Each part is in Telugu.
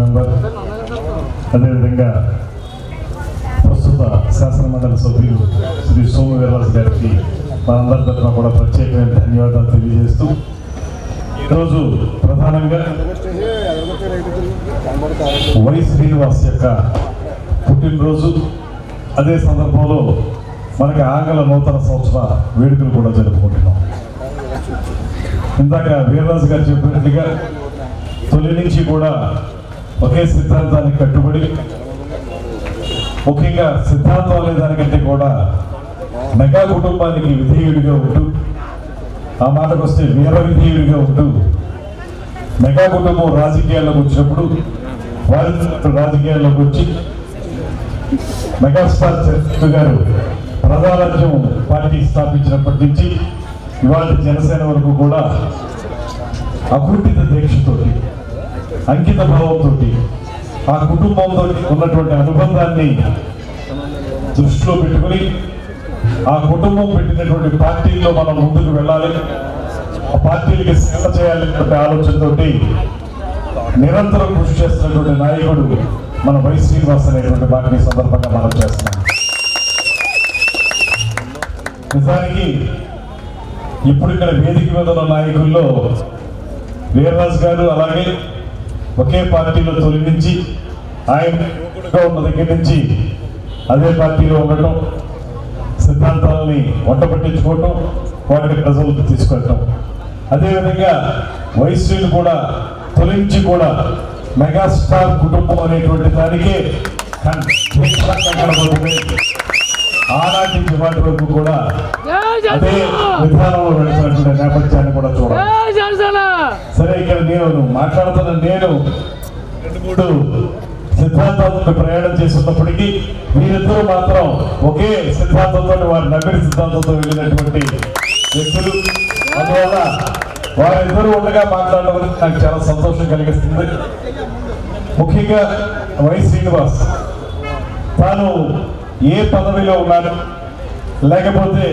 మెంబర్, అదేవిధంగా ప్రస్తుత శాసనమండలి సభ్యులు శ్రీ సోము వీర్రాజు గారికి మనందరి తరఫున కూడా ప్రత్యేకమైన ధన్యవాదాలు తెలియజేస్తూ, ఈరోజు ప్రధానంగా వై శ్రీనివాస్ యొక్క పుట్టినరోజు. అదే సందర్భంలో మనకి ఆంగ్ల నూతన సంవత్సర వేడుకలు కూడా జరుపుకుంటున్నాం. ఇందాక వీర్రాజు గారు చెప్పినట్లుగా తొలి నుంచి కూడా ఒకే సిద్ధాంతానికి కట్టుబడి, ముఖ్యంగా సిద్ధాంతం అనే దానికంటే కూడా మెగా కుటుంబానికి విధేయుడిగా ఉంటూ, ఆ మాటకు వస్తే వీర విధేయుడిగా ఉంటూ, మెగా కుటుంబం రాజకీయాల్లోకి వచ్చినప్పుడు వారి రాజకీయాల్లోకి వచ్చి మెగాస్టార్ చంద్రబాబు గారు ప్రజారాజ్యం పార్టీ స్థాపించినప్పటి నుంచి ఇవాళ జనసేన వరకు కూడా అకుంఠిత దీక్షతోటి, అంకిత భావంతో ఆ కుటుంబంతో ఉన్నటువంటి అనుబంధాన్ని దృష్టిలో పెట్టుకుని ఆ కుటుంబం పెట్టినటువంటి పార్టీల్లో మనం ముందుకు వెళ్ళాలి, ఆ పార్టీలకి సేవ చేయాలనేటువంటి ఆలోచనతో నిరంతరం కృషి చేస్తున్నటువంటి నాయకుడు మన వై శ్రీనివాస్ అనేటువంటి పార్టీ సందర్భంగా మనం చేస్తున్నాం. నిజానికి ఇప్పుడు ఇక్కడ వేదిక మీద ఉన్న నాయకుల్లో వీర్రాజు గారు అలాగే ఒకే పార్టీలో తొలి నుంచి ఆయన యువకుడిగా ఉన్న దగ్గర నుంచి అదే పార్టీలో ఉండటం, సిద్ధాంతాలని వంట పట్టించుకోవటం, వాటిని ప్రజలకు తీసుకెళ్ళటం. అదేవిధంగా వైశ్యులు కూడా తొలి నుంచి కూడా మెగాస్టార్ కుటుంబం అనేటువంటి దానికే ఆనాటి నుంచి వాటి వరకు కూడా అదే విధానంలో నడిచినటువంటి నేపథ్యాన్ని కూడా చూడాలి. సరే, ఇక్కడ నేను మాట్లాడుతున్న నేను 2-3 సిద్ధాంతాలతో ప్రయాణం చేస్తున్నప్పటికీ మీరిద్దరూ మాత్రం ఒకే సిద్ధాంతంతో, వారి నమ్మిన సిద్ధాంతంతో వెళ్ళినటువంటి వ్యక్తులు. అందువల్ల వారిద్దరూ ఉండగా మాట్లాడడం నాకు చాలా సంతోషం కలిగిస్తుంది. ముఖ్యంగా వై శ్రీనివాస్ తాను ఏ పదవిలో ఉన్నాడు, లేకపోతే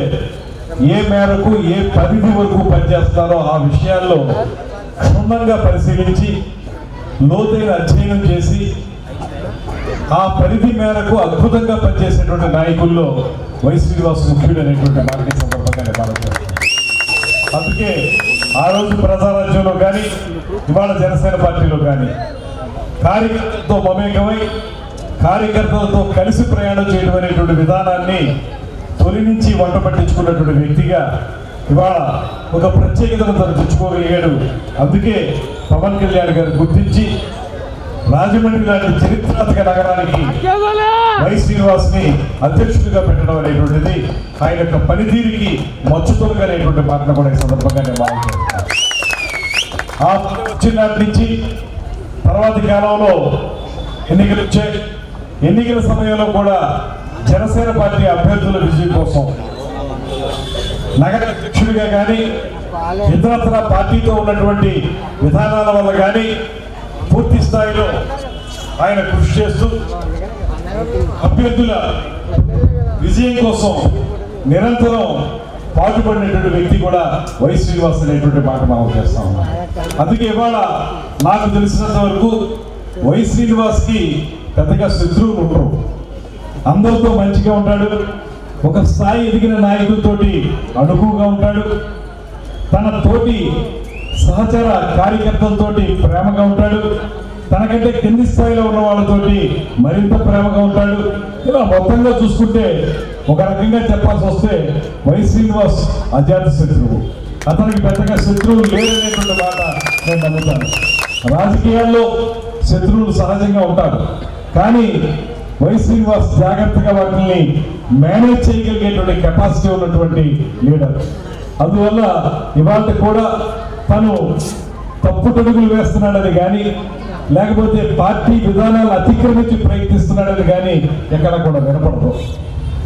ఏ మేరకు ఏ పరిధి వరకు పనిచేస్తున్నారో ఆ విషయాల్లో క్షుణ్ణంగా పరిశీలించి లోతైన అధ్యయనం చేసి ఆ పరిధి మేరకు అద్భుతంగా పనిచేసేటువంటి నాయకుల్లో వై శ్రీనివాస్ ముఖ్యుడు అనేటువంటి మాటకి సందర్భంగా నేను. అందుకే ఆ రోజు ప్రజారాజ్యంలో కానీ ఇవాళ జనసేన పార్టీలో కానీ కార్యకర్తలతో మమేకమై కార్యకర్తలతో కలిసి ప్రయాణం చేయడం అనేటువంటి విధానాన్ని తొలి నుంచి వంట పట్టించుకున్నటువంటి వ్యక్తిగా ఇవాళ ఒక ప్రత్యేకతను తను తెచ్చుకోగలిగాడు. అందుకే పవన్ కళ్యాణ్ గారు గుర్తించి రాజమండ్రి లాంటి చరిత్రాత్మక నగరానికి వై శ్రీనివాస్ ని అధ్యక్షుడిగా పెట్టడం అనేటువంటిది ఆయన యొక్క పనితీరికి మచ్చుతోలుగా అనేటువంటి మాటను కూడా ఈ సందర్భంగా నేను భావిస్తున్నాను. ఆ వచ్చినాటి నుంచి తర్వాతి కాలంలో ఎన్నికలు వచ్చాయి. ఎన్నికల సమయంలో కూడా జనసేన పార్టీ అభ్యర్థుల విజయం కోసం నగర అధ్యక్షుడిగా కానీ ఇతరత్ర పార్టీతో ఉన్నటువంటి విధానాల వల్ల కానీ పూర్తి స్థాయిలో ఆయన కృషి చేస్తూ అభ్యర్థుల విజయం కోసం నిరంతరం పాటుపడినటువంటి వ్యక్తి కూడా వై శ్రీనివాస్ అనేటువంటి మాట మనం చేస్తా ఉన్నాం. అందుకే ఇవాళ నాకు తెలిసినంత వరకు వై శ్రీనివాస్కి పెద్దగా శత్రువులు ఉండరు, అందరితో మంచిగా ఉంటాడు, ఒక స్థాయి ఎదిగిన నాయకులతోటి అనుకువగా ఉంటాడు, తన తోటి సహచర కార్యకర్తలతోటి ప్రేమగా ఉంటాడు, తనకంటే కింది స్థాయిలో ఉన్న వాళ్ళతోటి మరింత ప్రేమగా ఉంటాడు. ఇలా మొత్తంగా చూసుకుంటే ఒక రకంగా చెప్పాల్సి వస్తే వై శ్రీనివాస్ అజాత శత్రువు, అతనికి పెద్దగా శత్రువులు లేదనేటువంటి మాట నేను నమ్ముతాను. రాజకీయాల్లో శత్రువులు సహజంగా ఉంటారు, కానీ వై శ్రీనివాస్ జాగ్రత్తగా వాటిని మేనేజ్ చేయగలిగేటువంటి కెపాసిటీ ఉన్నటువంటి లీడర్. అందువల్ల ఇవాళ కూడా తను తప్పుటడుగులు వేస్తున్నాడని కానీ, లేకపోతే పార్టీ విధానాలు అతిక్రమించి ప్రయత్నిస్తున్నాడని కానీ ఎక్కడ కూడా వినపడదు.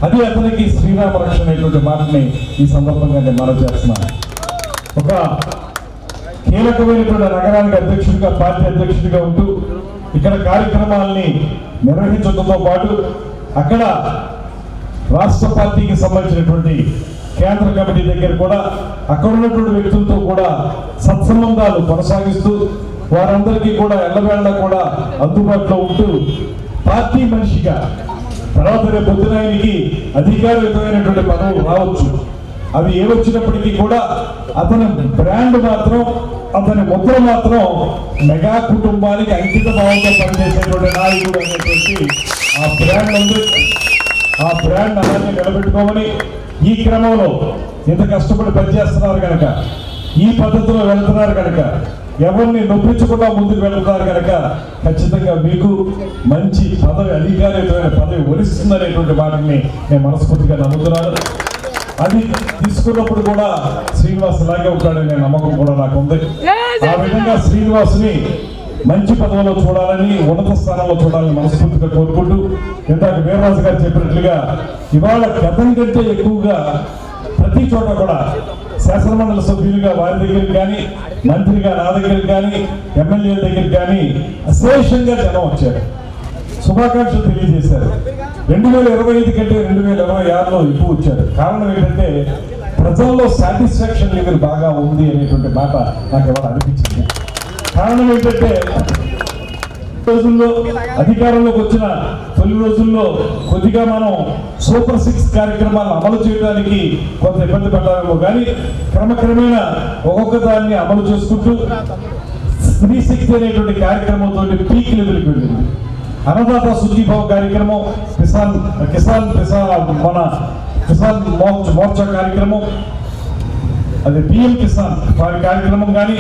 అది అతనికి శ్రీరామ రక్ష అనేటువంటి మాటని ఈ సందర్భంగా నేను మనం చేస్తున్నాను. ఒక కీలకమైనటువంటి నగరానికి అధ్యక్షుడిగా, పార్టీ అధ్యక్షుడిగా ఉంటూ ఇక్కడ కార్యక్రమాలని నిర్వహించడంతో పాటు అక్కడ రాష్ట్ర పార్టీకి సంబంధించినటువంటి కేంద్ర కమిటీ దగ్గర కూడా అక్కడ ఉన్నటువంటి వ్యక్తులతో కూడా సత్సంబంధాలు కొనసాగిస్తూ వారందరికీ కూడా ఎల్లవేళ కూడా అందుబాటులో ఉంటూ పార్టీ మనిషిగా తర్వాత రేపు పొద్దున ఆయనకి అధికారయుతమైనటువంటి పదవులు రావచ్చు. అవి ఏవచ్చినప్పటికీ కూడా అతని బ్రాండ్ మాత్రం, అతని ముద్ర మాత్రం మెగా కుటుంబానికి అంకిత భావంతో పనిచేసేటువంటి నాయకుడు అనేటువంటి ఆ బ్రాండ్ ఉంది. ఆ బ్రాండ్ అలాగే నిలబెట్టుకోమని ఈ క్రమంలో ఇంత కష్టపడి పనిచేస్తున్నారు కనుక, ఈ పద్ధతిలో వెళ్తున్నారు కనుక, ఎవరిని నొప్పించకుండా ముందుకు వెళ్తున్నారు కనుక ఖచ్చితంగా మీకు మంచి పదవి, అధికారికమైన పదవి వరిస్తుందనేటువంటి మాటని నేను మనస్ఫూర్తిగా నమ్ముతున్నాను. అది తీసుకున్నప్పుడు కూడా శ్రీనివాస్ ఇలాగే ఉంటాడనే నమ్మకం కూడా నాకు ఉంది. ఆ విధంగా శ్రీనివాస్ని మంచి పదవిలో చూడాలని, ఉన్నత స్థానంలో చూడాలని మనస్ఫూర్తిగా కోరుకుంటూ, ఇందాక వీర్రాజు గారు చెప్పినట్లుగా ఇవాళ గతం కంటే ఎక్కువగా ప్రతి చోట కూడా శాసనమండలి సభ్యులుగా వారి దగ్గరికి కానీ, మంత్రిగా నా దగ్గరికి కానీ, ఎమ్మెల్యేల దగ్గరికి కానీ అశేషంగా జనం వచ్చారు, శుభాకాంక్షలు తెలియజేశారు. 2025 కంటే 2026లో ఎక్కువ వచ్చారు. కారణం ఏంటంటే ప్రజల్లో సాటిస్ఫాక్షన్ లెవెల్ బాగా ఉంది అనేటువంటి మాట నాకు ఎవరు అనిపించింది. కారణం ఏంటంటే రోజుల్లో అధికారంలోకి వచ్చిన తొలి రోజుల్లో కొద్దిగా మనం సూపర్ 6 కార్యక్రమాలను అమలు చేయడానికి కొంత ఇబ్బంది పడ్డామేమో, కానీ క్రమక్రమేణా ఒక్కొక్క దాన్ని అమలు చేసుకుంటూ స్త్రీ శక్తి అనేటువంటి కార్యక్రమంతో పీక్ లెవెల్కి వెళ్ళింది. అన్నదాత సుఖీభావ కార్యక్రమం, కిసాన్ మన కిసాన్ మోర్చా కార్యక్రమం, అది పిఎం కిసాన్ వారి కార్యక్రమం, కానీ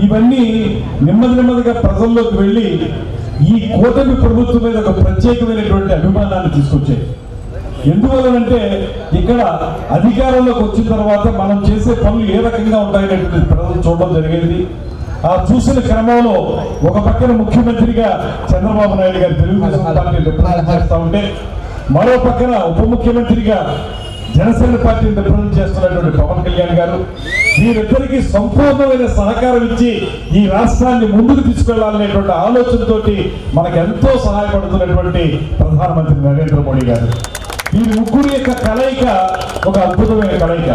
ఇవన్నీ నెమ్మదిగా ప్రజల్లోకి వెళ్ళి ఈ కూటమి ప్రభుత్వం మీద ఒక ప్రత్యేకమైనటువంటి అభిమానాన్ని తీసుకొచ్చాయి. ఎందువల్లనంటే ఇక్కడ అధికారంలోకి వచ్చిన తర్వాత మనం చేసే పనులు ఏ రకంగా ఉంటాయనేటువంటి ప్రజలు చూడడం జరిగింది. ఆ చూసిన క్రమంలో ఒక పక్కన ముఖ్యమంత్రిగా చంద్రబాబు నాయుడు గారు తెలుగుదేశం పార్టీ రిప్రజెంట్ చేస్తూ ఉంటే, మరో పక్కన ఉప ముఖ్యమంత్రిగా జనసేన పార్టీని రిప్రజెంట్ చేస్తున్నటువంటి పవన్ కళ్యాణ్ గారు, వీరిద్దరికీ సంపూర్ణమైన సహకారం ఇచ్చి ఈ రాష్ట్రాన్ని ముందుకు తీసుకెళ్లాలనేటువంటి ఆలోచనతోటి మనకు ఎంతో సహాయపడుతున్నటువంటి ప్రధానమంత్రి నరేంద్ర మోడీ గారు. వీరి ముగ్గురు యొక్క కలయిక ఒక అద్భుతమైన కలయిక.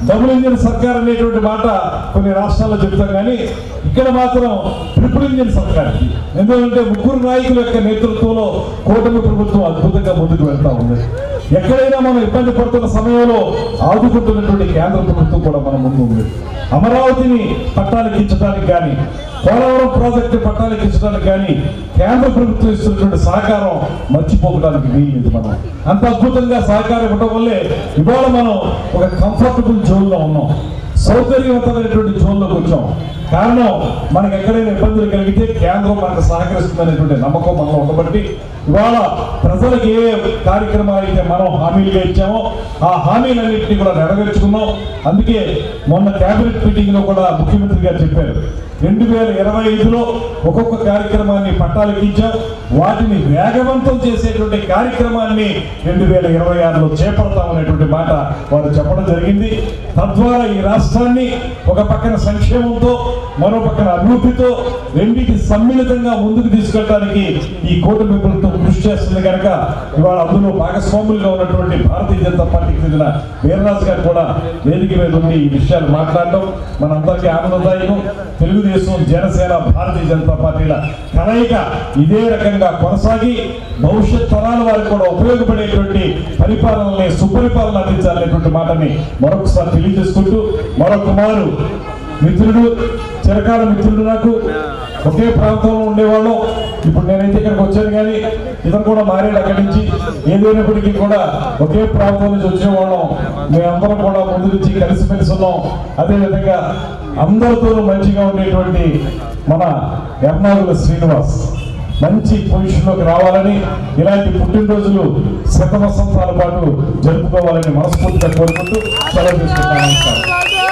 డబుల్ ఇంజిన్ సర్కార్ అనేటువంటి మాట కొన్ని రాష్ట్రాల్లో చెప్తాం, కానీ ఇక్కడ మాత్రం ట్రిపుల్ ఇంజిన్ సర్కార్. ఎందుకంటే ముగ్గురు నాయకుల యొక్క నేతృత్వంలో కూటమి ప్రభుత్వం అద్భుతంగా ముందుకు వెళ్తా ఉంది. ఎక్కడైనా మనం ఇబ్బంది పడుతున్న సమయంలో ఆదుకుంటున్నటువంటి కేంద్ర ప్రభుత్వం కూడా మన ముందు ఉంది. అమరావతిని పట్టాలెక్కించడానికి కానీ, పోలవరం ప్రాజెక్టు పట్టాలెక్కించడానికి కానీ కేంద్ర ప్రభుత్వం ఇస్తున్నటువంటి సహకారం మర్చిపోవడానికి వీల్లేదు. మనం అంత అద్భుతంగా సహకారం ఇవ్వడం వల్లే ఇవాళ మనం ఒక కంఫర్టబుల్ జోన్లో ఉన్నాం, సౌకర్యవంతమైనటువంటి జోన్లోకి వచ్చాం. కారణం మనకు ఎక్కడైనా ఇబ్బందులు కలిగితే కేంద్రం మనకు సహకరిస్తుందనేటువంటి నమ్మకం మనలో ఉండబట్టి ఇవాళ ప్రజలకు ఏ కార్యక్రమాలు అయితే మనం హామీలుగా ఇచ్చామో ఆ హామీలన్నింటినీ కూడా నెరవేర్చుకున్నాం. అందుకే మొన్న క్యాబినెట్ మీటింగ్ లో కూడా ముఖ్యమంత్రి గారు చెప్పారు, 2025లో ఒక్కొక్క కార్యక్రమాన్ని పట్టాలెక్కించాం, వాటిని వేగవంతం చేసేటువంటి కార్యక్రమాన్ని 2026లో చేపడతామనేటువంటి మాట వారు చెప్పడం జరిగింది. తద్వారా ఈ రాష్ట్రాన్ని ఒక పక్కన సంక్షేమంతో, మరో పక్కన అభివృద్ధితో రెండింటి సమ్మిళితంగా ముందుకు తీసుకెళ్ళడానికి ఈ కూటమి ప్రభుత్వం కృషి చేస్తుంది. కనుక ఇవాళ అందులో భాగస్వాములుగా ఉన్నటువంటి భారతీయ జనతా పార్టీకి చెందిన వీర్రాజు గారు కూడా వేదిక మీద ఉండి ఈ విషయాలు మాట్లాడడం మనందరికీ ఆనందదాయకం. తెలుగుదేశం, జనసేన, భారతీయ జనతా పార్టీల కలయిక ఇదే రకంగా కొనసాగి భవిష్యత్ తరాల వారికి కూడా ఉపయోగపడేటువంటి పరిపాలనని, సుపరిపాలన అందించాలనేటువంటి మాటని మరొకసారి తెలియజేసుకుంటూ, మరొక మారు మిత్రుడు, చిరకాల మిత్రుడు, నాకు ఒకే ప్రాంతంలో ఉండేవాళ్ళం. ఇప్పుడు నేనైతే ఇక్కడికి వచ్చాను, కానీ ఇతను కూడా మారాడు అక్కడి నుంచి. ఏదైనప్పటికీ కూడా ఒకే ప్రాంతం నుంచి వచ్చేవాళ్ళం. మేమందరం కూడా ముందు నుంచి కలిసిమెలిసి ఉన్నాం. అదేవిధంగా అందరితోనూ మంచిగా ఉండేటువంటి మన ఎర్నాగుల శ్రీనివాస్ మంచి పొజిషన్లోకి రావాలని, ఇలాంటి పుట్టినరోజులు శత వసంతాల పాటు జరుపుకోవాలని మనస్ఫూర్తిగా కోరుకుంటూ సెలవు తీసుకుంటాను. నమస్కారం.